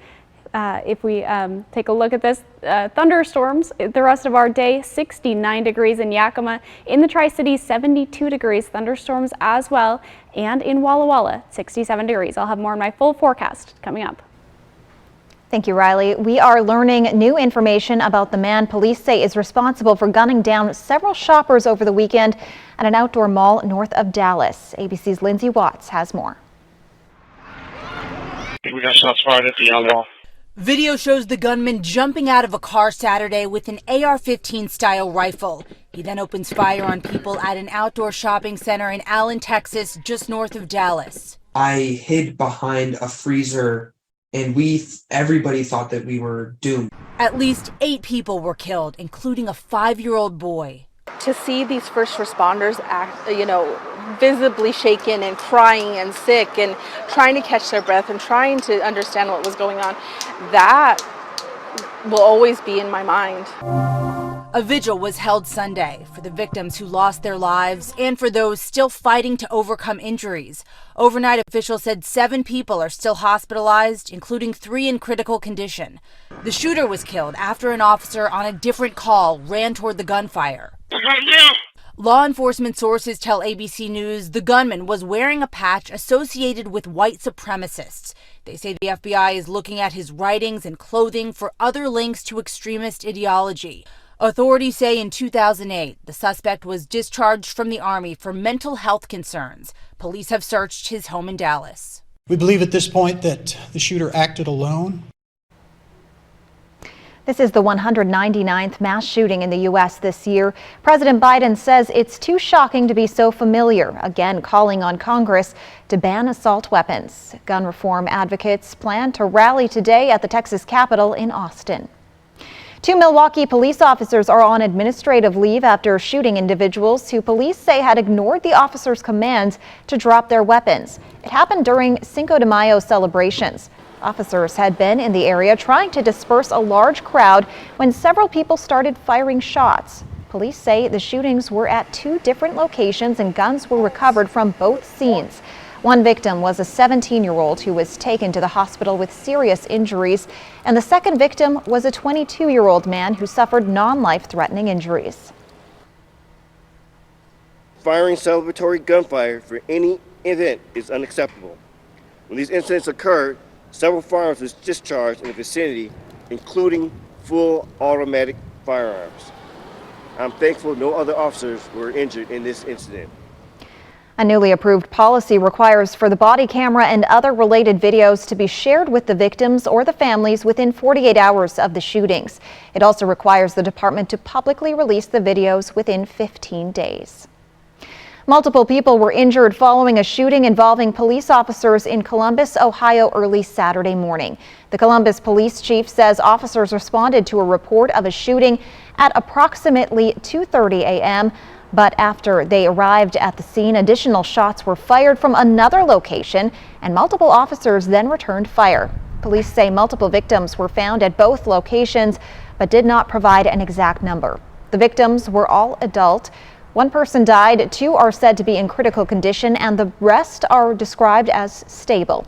If we take a look at this, thunderstorms the rest of our day, 69 degrees in Yakima. In the Tri-Cities, 72 degrees, thunderstorms as well. And in Walla Walla, 67 degrees. I'll have more on my full forecast coming up. Thank you, Riley. We are learning new information about the man police say is responsible for gunning down several shoppers over the weekend at an outdoor mall north of Dallas. ABC's Lindsay Watts has more. We got shots fired at the young wall. Video shows the gunman jumping out of a car Saturday with an AR-15 style rifle. He then opens fire on people at an outdoor shopping center in Allen, Texas, just north of Dallas. I hid behind a freezer and everybody thought that we were doomed. At least 8 people were killed, including a 5-year-old boy. To see these first responders act, visibly shaken and crying and sick and trying to catch their breath and trying to understand what was going on, that will always be in my mind. A vigil was held Sunday for the victims who lost their lives and for those still fighting to overcome injuries. Overnight, officials said 7 people are still hospitalized, including 3 in critical condition. The shooter was killed after an officer on a different call ran toward the gunfire. Law enforcement sources tell ABC News the gunman was wearing a patch associated with white supremacists. They say the FBI is looking at his writings and clothing for other links to extremist ideology. Authorities say in 2008, the suspect was discharged from the Army for mental health concerns. Police have searched his home in Dallas. We believe at this point that the shooter acted alone. This is the 199th mass shooting in the U.S. this year. President Biden says it's too shocking to be so familiar, again calling on Congress to ban assault weapons. Gun reform advocates plan to rally today at the Texas Capitol in Austin. 2 Milwaukee police officers are on administrative leave after shooting individuals who police say had ignored the officers' commands to drop their weapons. It happened during Cinco de Mayo celebrations. Officers had been in the area trying to disperse a large crowd when several people started firing shots. Police say the shootings were at 2 different locations and guns were recovered from both scenes. One victim was a 17-year-old who was taken to the hospital with serious injuries, and the second victim was a 22-year-old man who suffered non-life-threatening injuries. Firing celebratory gunfire for any event is unacceptable. When these incidents occurred, several firearms were discharged in the vicinity, including full automatic firearms. I'm thankful no other officers were injured in this incident. A newly approved policy requires for the body camera and other related videos to be shared with the victims or the families within 48 hours of the shootings. It also requires the department to publicly release the videos within 15 days. Multiple people were injured following a shooting involving police officers in Columbus, Ohio early Saturday morning. The Columbus police chief says officers responded to a report of a shooting at approximately 2:30 a.m. But after they arrived at the scene, additional shots were fired from another location, and multiple officers then returned fire. Police say multiple victims were found at both locations, but did not provide an exact number. The victims were all adult. One person died, 2 are said to be in critical condition, and the rest are described as stable.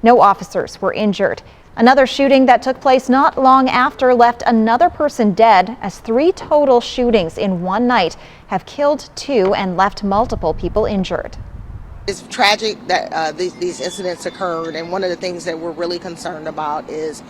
No officers were injured. Another shooting that took place not long after left another person dead, as 3 total shootings in one night have killed 2 and left multiple people injured. It's tragic that these incidents occurred, and one of the things that we're really concerned about is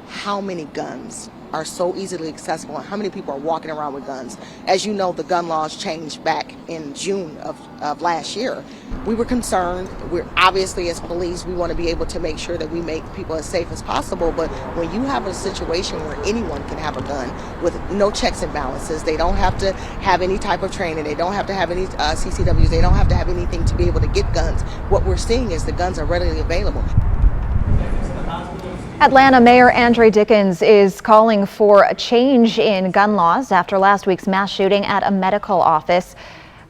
how many guns are so easily accessible and how many people are walking around with guns. As you know, the gun laws changed back in June of last year. We were concerned. We're obviously, as police, we want to be able to make sure that we make people as safe as possible, but when you have a situation where anyone can have a gun with no checks and balances, they don't have to have any type of training, they don't have to have any CCWs, they don't have to have anything to be able to get guns. What we're seeing is the guns are readily available. Atlanta Mayor Andre Dickens is calling for a change in gun laws after last week's mass shooting at a medical office.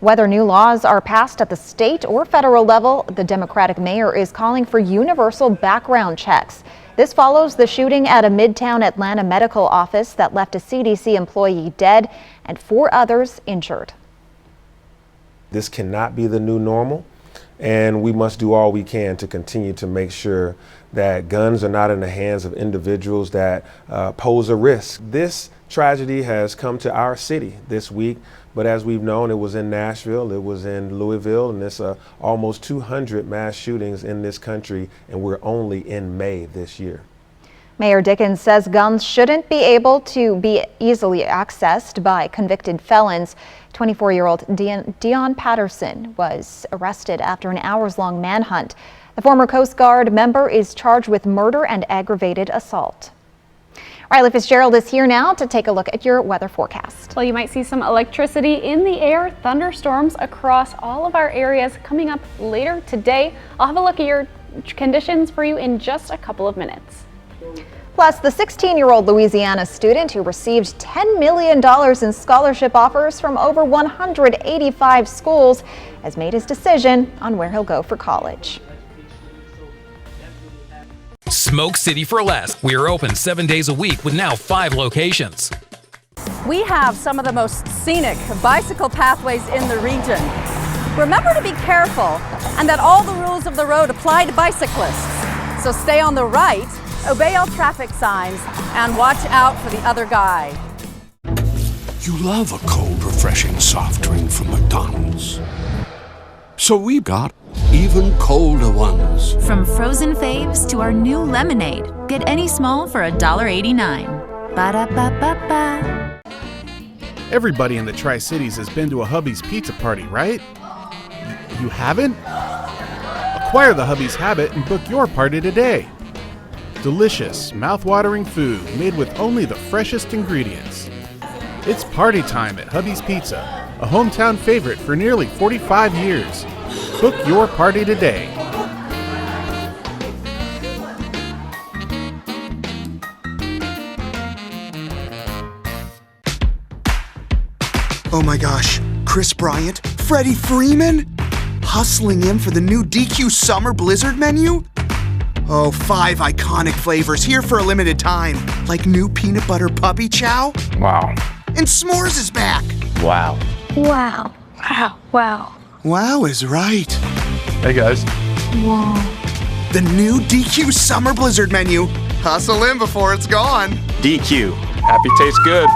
Whether new laws are passed at the state or federal level, the Democratic mayor is calling for universal background checks. This follows the shooting at a Midtown Atlanta medical office that left a CDC employee dead and 4 others injured. This cannot be the new normal, and we must do all we can to continue to make sure that guns are not in the hands of individuals that pose a risk. This tragedy has come to our city this week, but as we've known, it was in Nashville, it was in Louisville, and there's almost 200 mass shootings in this country, and we're only in May this year. Mayor Dickens says guns shouldn't be able to be easily accessed by convicted felons. 24-year-old Dion Patterson was arrested after an hours-long manhunt. The former Coast Guard member is charged with murder and aggravated assault. Riley Fitzgerald is here now to take a look at your weather forecast. Well, you might see some electricity in the air, thunderstorms across all of our areas coming up later today. I'll have a look at your conditions for you in just a couple of minutes. Plus, the 16-year-old Louisiana student who received $10 million in scholarship offers from over 185 schools has made his decision on where he'll go for college. Smoke City for Less. We are open 7 days a week with now 5 locations. We have some of the most scenic bicycle pathways in the region. Remember to be careful and that all the rules of the road apply to bicyclists. So stay on the right, obey all traffic signs, and watch out for the other guy. You love a cold, refreshing soft drink from McDonald's. So we've got even colder ones. From frozen faves to our new lemonade. Get any small for $1.89. Ba-da-ba-ba-ba. Everybody in the Tri-Cities has been to a Hubby's Pizza Party, right? You haven't? Acquire the Hubby's habit and book your party today. Delicious, mouth-watering food made with only the freshest ingredients. It's party time at Hubby's Pizza, a hometown favorite for nearly 45 years. Book your party today. Oh my gosh, Chris Bryant, Freddie Freeman, hustling in for the new DQ Summer Blizzard menu? Oh, 5 iconic flavors here for a limited time, like new peanut butter puppy chow. Wow. And s'mores is back. Wow. Wow. Wow. Wow. Wow is right. Hey guys. Wow. The new DQ Summer Blizzard menu. Hustle in before it's gone. DQ. Happy tastes good.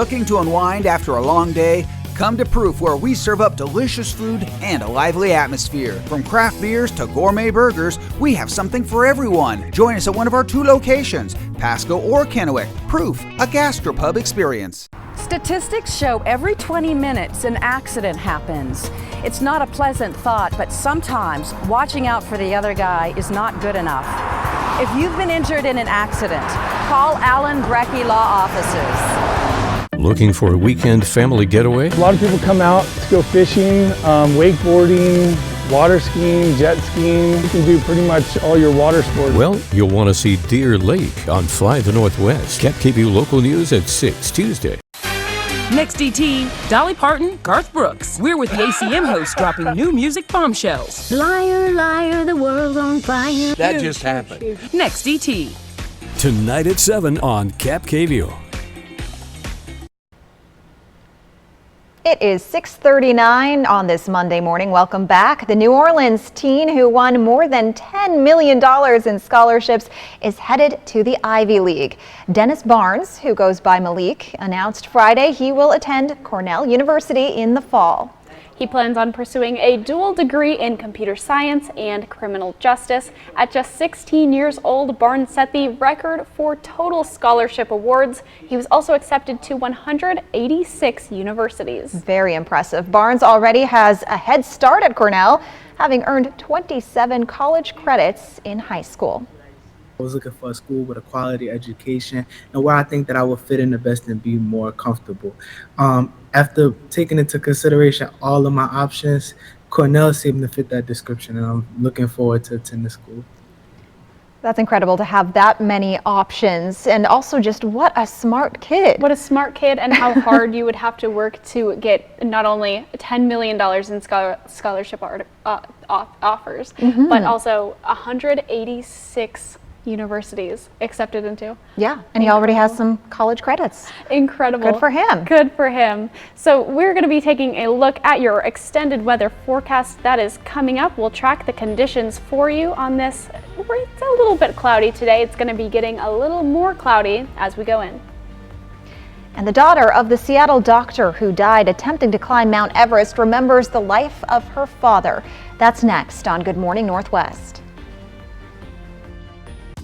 Looking to unwind after a long day? Come to Proof, where we serve up delicious food and a lively atmosphere. From craft beers to gourmet burgers, we have something for everyone. Join us at one of our 2 locations, Pasco or Kennewick. Proof, a gastropub experience. Statistics show every 20 minutes an accident happens. It's not a pleasant thought, but sometimes watching out for the other guy is not good enough. If you've been injured in an accident, call Allen Brecky Law Offices. Looking for a weekend family getaway? A lot of people come out to go fishing, wakeboarding, water skiing, jet skiing. You can do pretty much all your water sports. Well, you'll want to see Deer Lake on Fly the Northwest. KapKVU Local News at 6 Tuesday. Next DT, Dolly Parton, Garth Brooks. We're with the ACM host dropping new music bombshells. Liar, liar, the world's on fire. That just happened. Next DT. Tonight at 7 on KapKVU. It is 6:39 on this Monday morning. Welcome back. The New Orleans teen who won more than $10 million in scholarships is headed to the Ivy League. Dennis Barnes, who goes by Malik, announced Friday he will attend Cornell University in the fall. He plans on pursuing a dual degree in computer science and criminal justice. At just 16 years old, Barnes set the record for total scholarship awards. He was also accepted to 186 universities. Very impressive. Barnes already has a head start at Cornell, having earned 27 college credits in high school. I was looking for a school with a quality education and where I think that I would fit in the best and be more comfortable. After taking into consideration all of my options, Cornell seemed to fit that description, and I'm looking forward to attending school. That's incredible to have that many options, and also just what a smart kid. What a smart kid, and how hard you would have to work to get not only $10 million in scholarship offers, but also 186 universities accepted into. Yeah, and he already has some college credits. Incredible. Good for him. Good for him. So we're going to be taking a look at your extended weather forecast that is coming up. We'll track the conditions for you on this. It's a little bit cloudy today. It's going to be getting a little more cloudy as we go in. And the daughter of the Seattle doctor who died attempting to climb Mount Everest remembers the life of her father. That's next on Good Morning Northwest.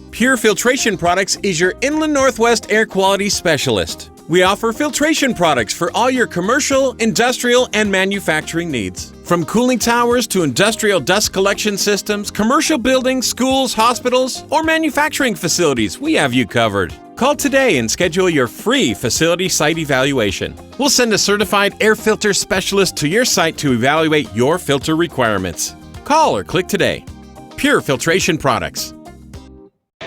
Pure Filtration Products is your Inland Northwest air quality specialist. We offer filtration products for all your commercial, industrial, and manufacturing needs. From cooling towers to industrial dust collection systems, commercial buildings, schools, hospitals, or manufacturing facilities, we have you covered. Call today and schedule your free facility site evaluation. We'll send a certified air filter specialist to your site to evaluate your filter requirements. Call or click today. Pure Filtration Products.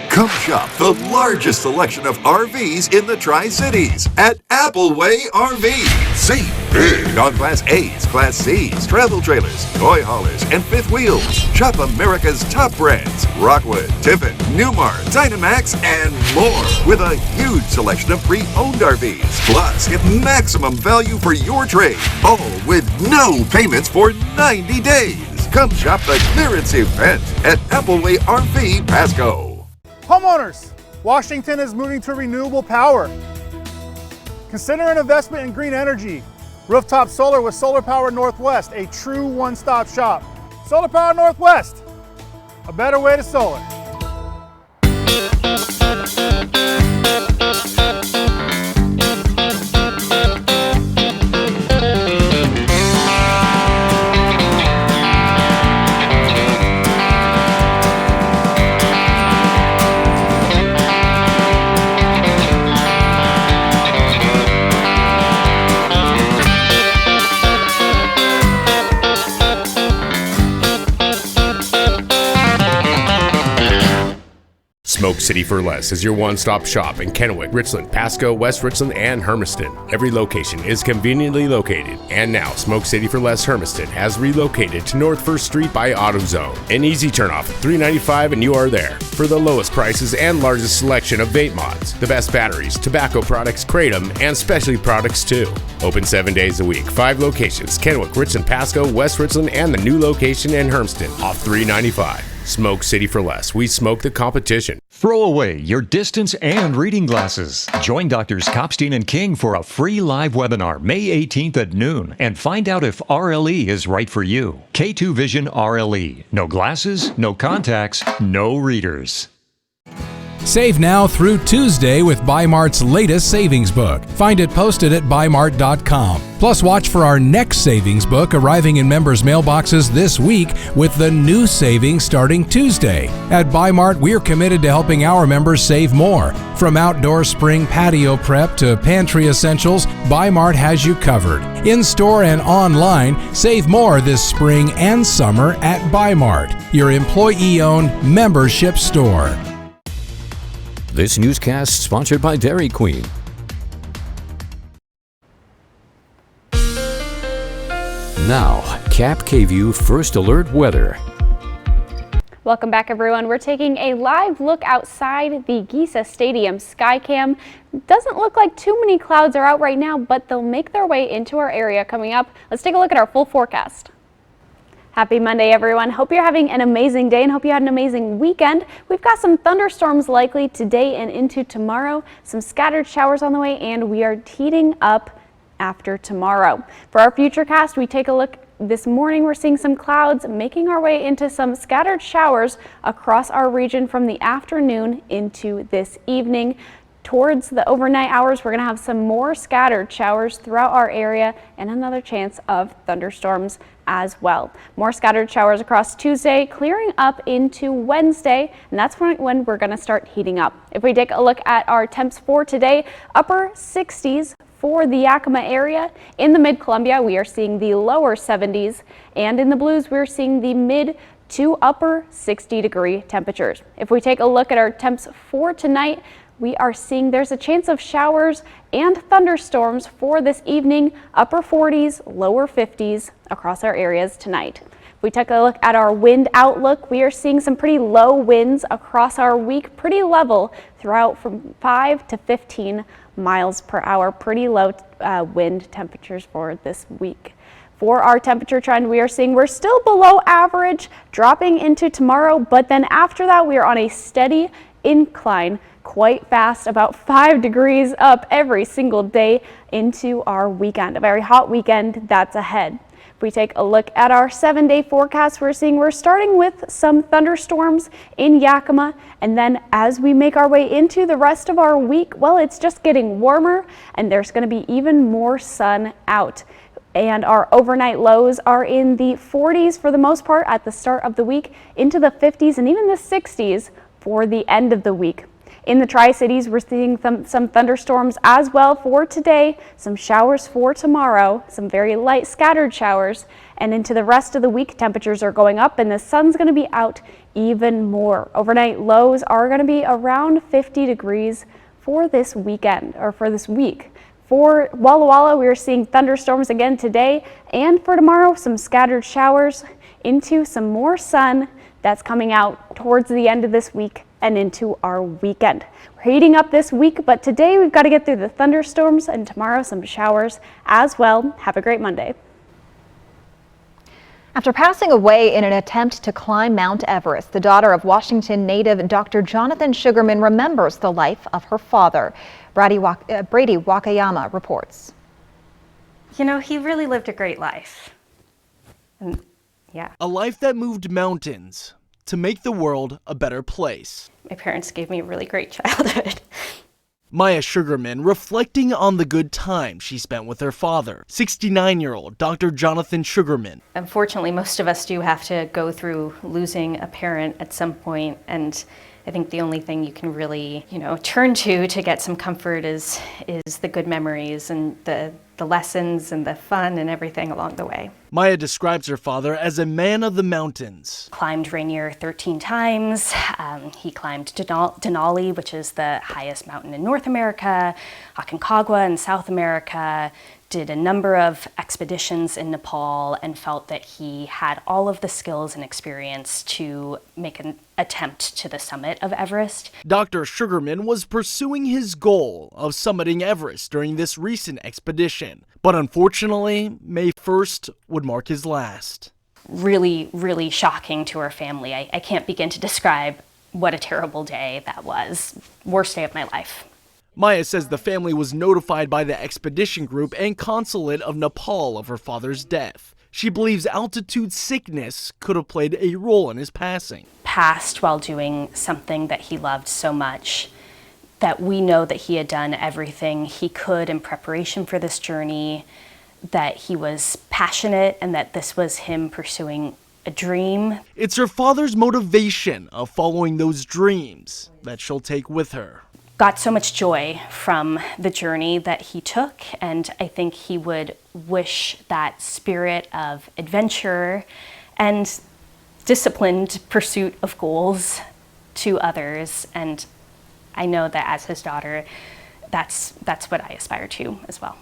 Come shop the largest selection of RVs in the Tri-Cities at Appleway RV. Save big on Class A's, Class C's, travel trailers, toy haulers, and fifth wheels. Shop America's top brands, Rockwood, Tiffin, Newmar, Dynamax, and more, with a huge selection of pre-owned RVs. Plus, get maximum value for your trade, all with no payments for 90 days. Come shop the clearance event at Appleway RV Pasco. Homeowners, Washington is moving to renewable power. Consider an investment in green energy. Rooftop solar with Solar Power Northwest, a true one-stop shop. Solar Power Northwest, a better way to solar. Smoke City for Less is your one-stop shop in Kennewick, Richland, Pasco, West Richland, and Hermiston. Every location is conveniently located, and now Smoke City for Less Hermiston has relocated to North 1st Street by AutoZone. An easy turnoff at $3.95 and you are there. For the lowest prices and largest selection of vape mods, the best batteries, tobacco products, Kratom, and specialty products too. Open 7 days a week, 5 locations, Kennewick, Richland, Pasco, West Richland, and the new location in Hermiston, off $3.95. Smoke City for Less. We smoke the competition. Throw away your distance and reading glasses. Join Doctors Kopstein and King for a free live webinar May 18th at noon and find out if RLE is right for you. K2 Vision RLE. No glasses, no contacts, no readers. Save now through Tuesday with Bi-Mart's latest savings book. Find it posted at bimart.com. Plus, watch for our next savings book arriving in members' mailboxes this week with the new savings starting Tuesday. At Bi-Mart, we're committed to helping our members save more. From outdoor spring patio prep to pantry essentials, Bi-Mart has you covered. In-store and online, save more this spring and summer at Bi-Mart, your employee-owned membership store. This newscast sponsored by Dairy Queen. Now, Cap KVUE First Alert Weather. Welcome back, everyone. We're taking a live look outside the Giza Stadium Skycam. Doesn't look like too many clouds are out right now, but they'll make their way into our area coming up. Let's take a look at our full forecast. Happy Monday, everyone. Hope you're having an amazing day and hope you had an amazing weekend. We've got some thunderstorms likely today and into tomorrow, some scattered showers on the way, and we are heating up after tomorrow. For our futurecast, we take a look this morning. We're seeing some clouds making our way into some scattered showers across our region from the afternoon into this evening. Towards the overnight hours, we're going to have some more scattered showers throughout our area and another chance of thunderstorms as well. More scattered showers across Tuesday, clearing up into Wednesday, and that's when we're going to start heating up. If we take a look at our temps for today, upper 60s for the Yakima area. In the Mid-Columbia, we are seeing the lower 70s, and in the Blues, we're seeing the mid to upper 60-degree temperatures. If we take a look at our temps for tonight, we are seeing there's a chance of showers and thunderstorms for this evening, upper 40s, lower 50s across our areas tonight. If we take a look at our wind outlook, we are seeing some pretty low winds across our week, pretty level throughout from 5 to 15 miles per hour, pretty low wind temperatures for this week. For our temperature trend, we are seeing we're still below average, dropping into tomorrow, but then after that, we are on a steady incline, quite fast, about 5 degrees up every single day into our weekend, a very hot weekend that's ahead. If we take a look at our 7-day forecast, we're seeing we're starting with some thunderstorms in Yakima, and then as we make our way into the rest of our week, well, it's just getting warmer and there's going to be even more sun out. And our overnight lows are in the 40s for the most part at the start of the week, into the 50s and even the 60s for the end of the week. In the Tri-Cities, we're seeing some thunderstorms as well for today, some showers for tomorrow, some very light scattered showers, and into the rest of the week, temperatures are going up and the sun's going to be out even more. Overnight lows are going to be around 50 degrees for this weekend, or for this week. For Walla Walla, we are seeing thunderstorms again today, and for tomorrow, some scattered showers into some more sun that's coming out towards the end of this week and into our weekend. We're heating up this week, but today we've got to get through the thunderstorms and tomorrow some showers as well. Have a great Monday. After passing away in an attempt to climb Mount Everest, the daughter of Washington native Dr. Jonathan Sugarman remembers the life of her father. Brady Wakayama reports. You know, he really lived a great life. And yeah. A life that moved mountains to make the world a better place. My parents gave me a really great childhood. Maya Sugarman reflecting on the good time she spent with her father, 69-year-old Dr. Jonathan Sugarman. Unfortunately, most of us do have to go through losing a parent at some point, and I think the only thing you can really, turn to get some comfort is the good memories and the lessons and the fun and everything along the way. Maya describes her father as a man of the mountains. Climbed Rainier 13 times. He climbed Denali, which is the highest mountain in North America, Aconcagua in South America, did a number of expeditions in Nepal, and felt that he had all of the skills and experience to make an attempt to the summit of Everest. Dr. Sugarman was pursuing his goal of summiting Everest during this recent expedition, but unfortunately, May 1st would mark his last. really, really shocking to her family. I can't begin to describe what a terrible day that was. Worst day of my life. Maya says the family was notified by the expedition group and consulate of Nepal of her father's death. She believes altitude sickness could have played a role in his passing. Passed while doing something that he loved so much, that we know that he had done everything he could in preparation for this journey, that he was passionate, and that this was him pursuing a dream. It's her father's motivation of following those dreams that she'll take with her. Got so much joy from the journey that he took, and I think he would wish that spirit of adventure and disciplined pursuit of goals to others. And I know that as his daughter, that's what I aspire to as well.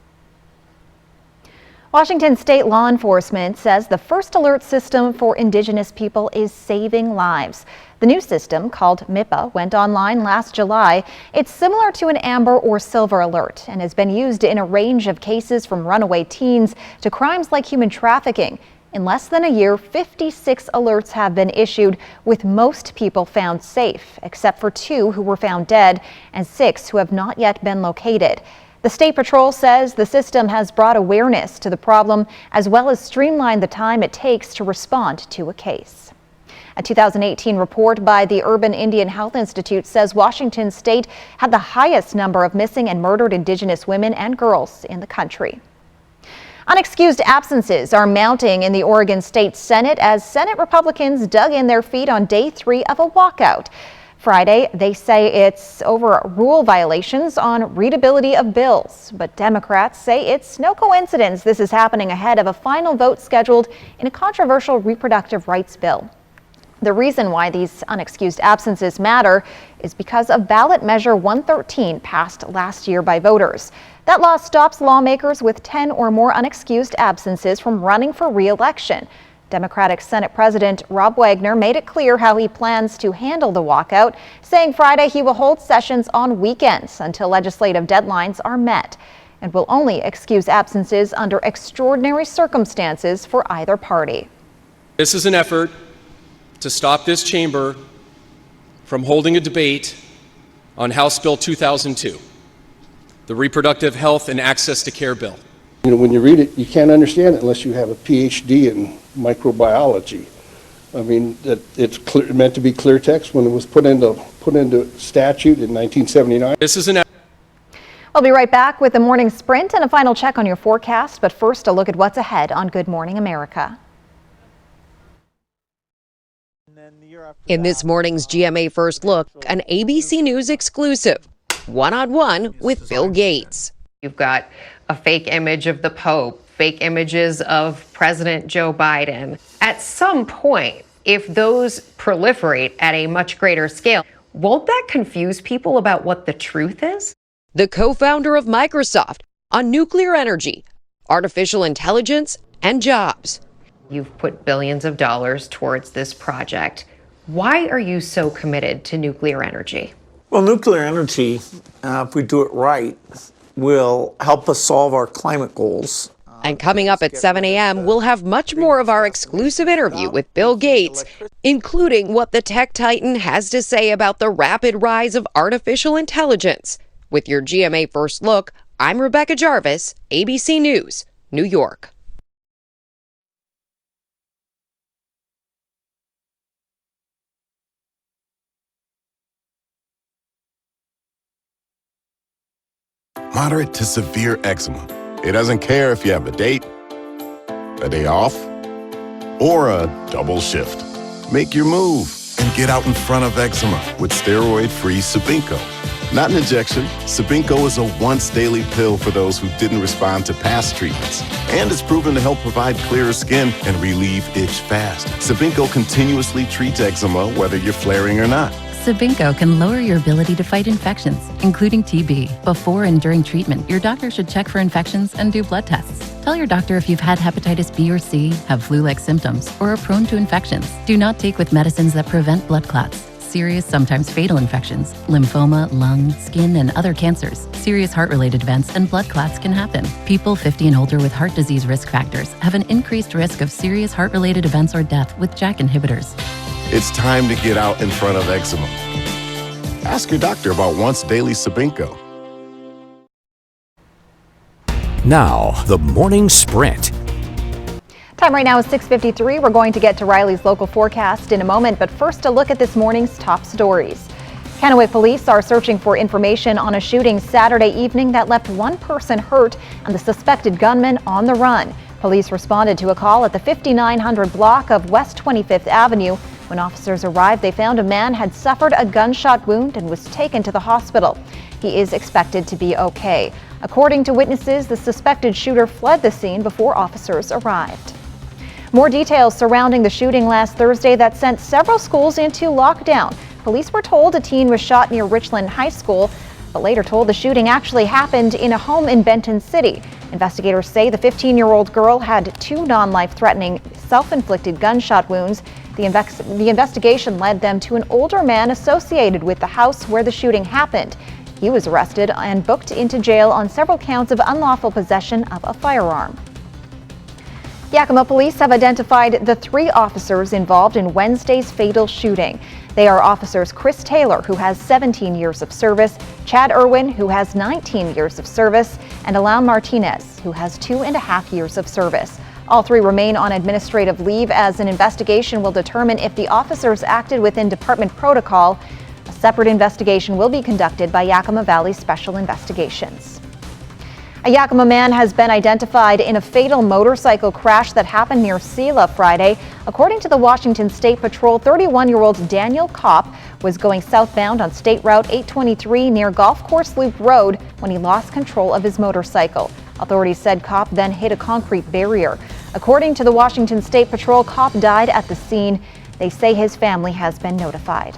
Washington State law enforcement says the first alert system for Indigenous people is saving lives. The new system, called MIPA, went online last July. It's similar to an Amber or Silver Alert and has been used in a range of cases from runaway teens to crimes like human trafficking. In less than a year, 56 alerts have been issued, with most people found safe, except for 2 who were found dead and 6 who have not yet been located. The State Patrol says the system has brought awareness to the problem as well as streamlined the time it takes to respond to a case. A 2018 report by the Urban Indian Health Institute says Washington State had the highest number of missing and murdered Indigenous women and girls in the country. Unexcused absences are mounting in the Oregon State Senate as Senate Republicans dug in their feet on day 3 of a walkout. Friday, they say it's over rule violations on readability of bills, but Democrats say it's no coincidence this is happening ahead of a final vote scheduled in a controversial reproductive rights bill. The reason why these unexcused absences matter is because of ballot measure 113 passed last year by voters. That law stops lawmakers with 10 or more unexcused absences from running for re-election. Democratic Senate President Rob Wagner made it clear how he plans to handle the walkout, saying Friday he will hold sessions on weekends until legislative deadlines are met and will only excuse absences under extraordinary circumstances for either party. This is an effort to stop this chamber from holding a debate on House Bill 2002, the Reproductive Health and Access to Care Bill. You know, when you read it, you can't understand it unless you have a PhD in microbiology. I mean, it's meant to be clear text when it was put into statute in 1979. This is an. We'll be right back with the morning sprint and a final check on your forecast. But first, a look at what's ahead on Good Morning America. In this morning's GMA First Look, an ABC News exclusive, one-on-one with Bill Gates. You've got a fake image of the Pope, fake images of President Joe Biden. At some point, if those proliferate at a much greater scale, won't that confuse people about what the truth is? The co-founder of Microsoft on nuclear energy, artificial intelligence, and jobs. You've put billions of dollars towards this project. Why are you so committed to nuclear energy? Well, nuclear energy, if we do it right, will help us solve our climate goals. And coming up at 7 a.m., we'll have much more of our exclusive interview with Bill Gates, including what the tech titan has to say about the rapid rise of artificial intelligence. With your GMA First Look, I'm Rebecca Jarvis, ABC News, New York. Moderate to severe eczema. It doesn't care if you have a date, a day off, or a double shift. Make your move and get out in front of eczema with steroid-free Sabinco. Not an injection, Sabinco is a once-daily pill for those who didn't respond to past treatments. And it's proven to help provide clearer skin and relieve itch fast. Sabinco continuously treats eczema whether you're flaring or not. Sabinco can lower your ability to fight infections, including TB. Before and during treatment, your doctor should check for infections and do blood tests. Tell your doctor if you've had hepatitis B or C, have flu-like symptoms, or are prone to infections. Do not take with medicines that prevent blood clots. serious, sometimes fatal infections, lymphoma, lung, skin, and other cancers. Serious heart-related events and blood clots can happen. People 50 and older with heart disease risk factors have an increased risk of serious heart-related events or death with JAK inhibitors. It's time to get out in front of eczema. Ask your doctor about Once Daily Sabinco. Now, the morning sprint. Time right now is 6:53. We're going to get to Riley's local forecast in a moment, but first a look at this morning's top stories. Kennewick police are searching for information on a shooting Saturday evening that left one person hurt and the suspected gunman on the run. Police responded to a call at the 5900 block of West 25th Avenue. When officers arrived, they found a man had suffered a gunshot wound and was taken to the hospital. He is expected to be okay. According to witnesses, the suspected shooter fled the scene before officers arrived. More details surrounding the shooting last Thursday that sent several schools into lockdown. Police were told a teen was shot near Richland High School, but later told the shooting actually happened in a home in Benton City. Investigators say the 15-year-old girl had 2 non-life-threatening self-inflicted gunshot wounds. The investigation led them to an older man associated with the house where the shooting happened. He was arrested and booked into jail on several counts of unlawful possession of a firearm. Yakima police have identified the 3 officers involved in Wednesday's fatal shooting. They are officers Chris Taylor, who has 17 years of service, Chad Irwin, who has 19 years of service, and Alain Martinez, who has 2.5 years of service. All 3 remain on administrative leave as an investigation will determine if the officers acted within department protocol. A separate investigation will be conducted by Yakima Valley Special Investigations. A Yakima man has been identified in a fatal motorcycle crash that happened near Selah Friday. According to the Washington State Patrol, 31-year-old Daniel Kopp was going southbound on State Route 823 near Golf Course Loop Road when he lost control of his motorcycle. Authorities said Kopp then hit a concrete barrier. According to the Washington State Patrol, Kopp died at the scene. They say his family has been notified.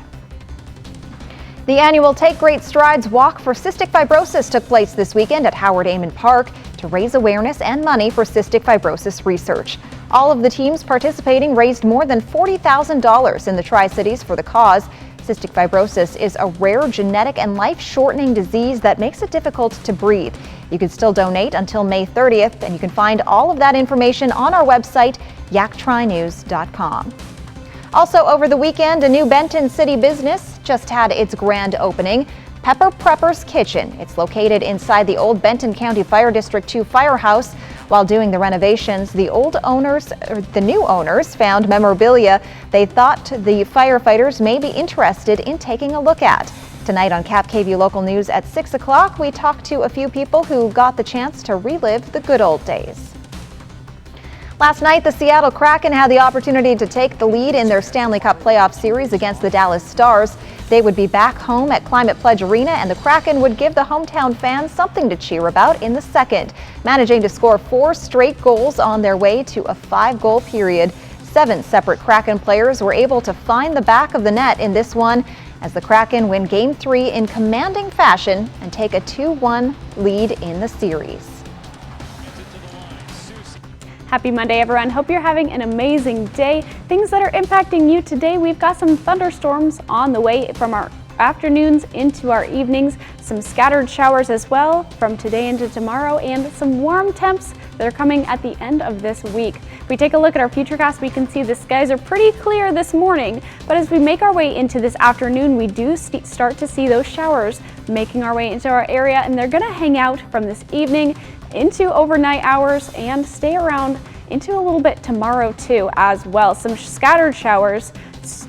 The annual Take Great Strides Walk for Cystic Fibrosis took place this weekend at Howard Amon Park to raise awareness and money for cystic fibrosis research. All of the teams participating raised more than $40,000 in the Tri-Cities for the cause. Cystic fibrosis is a rare genetic and life-shortening disease that makes it difficult to breathe. You can still donate until May 30th, and you can find all of that information on our website, yaktrynews.com. Also over the weekend, a new Benton City business just had its grand opening, Pepper Prepper's Kitchen. It's located inside the old Benton County Fire District 2 firehouse. While doing the renovations, the new owners found memorabilia they thought the firefighters may be interested in taking a look at. Tonight on Cap KVU Local News at 6 o'clock, we talked to a few people who got the chance to relive the good old days. Last night, the Seattle Kraken had the opportunity to take the lead in their Stanley Cup playoff series against the Dallas Stars. They would be back home at Climate Pledge Arena, and the Kraken would give the hometown fans something to cheer about in the second, managing to score 4 straight goals on their way to a 5-goal period. 7 separate Kraken players were able to find the back of the net in this one as the Kraken win Game 3 in commanding fashion and take a 2-1 lead in the series. Happy Monday, everyone. Hope you're having an amazing day. Things that are impacting you today, we've got some thunderstorms on the way from our afternoons into our evenings, some scattered showers as well from today into tomorrow, and some warm temps that are coming at the end of this week. If we take a look at our futurecast, we can see the skies are pretty clear this morning, but as we make our way into this afternoon, we do start to see those showers making our way into our area, and they're going to hang out from this evening into overnight hours and stay around into a little bit tomorrow too as well. Some scattered showers,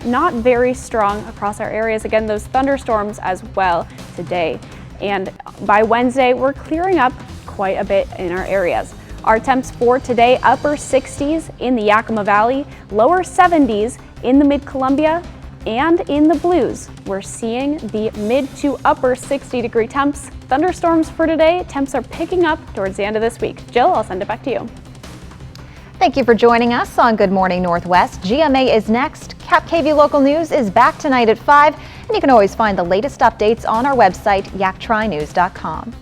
not very strong across our areas. Again, those thunderstorms as well today. And by Wednesday, we're clearing up quite a bit in our areas. Our temps for today, upper 60s in the Yakima Valley, lower 70s in the Mid-Columbia, and in the Blues. We're seeing the mid to upper 60-degree temps. Thunderstorms for today, temps are picking up towards the end of this week. Jill, I'll send it back to you. Thank you for joining us on Good Morning Northwest. GMA is next. Cap KVU Local News is back tonight at 5, and you can always find the latest updates on our website, yaktrynews.com.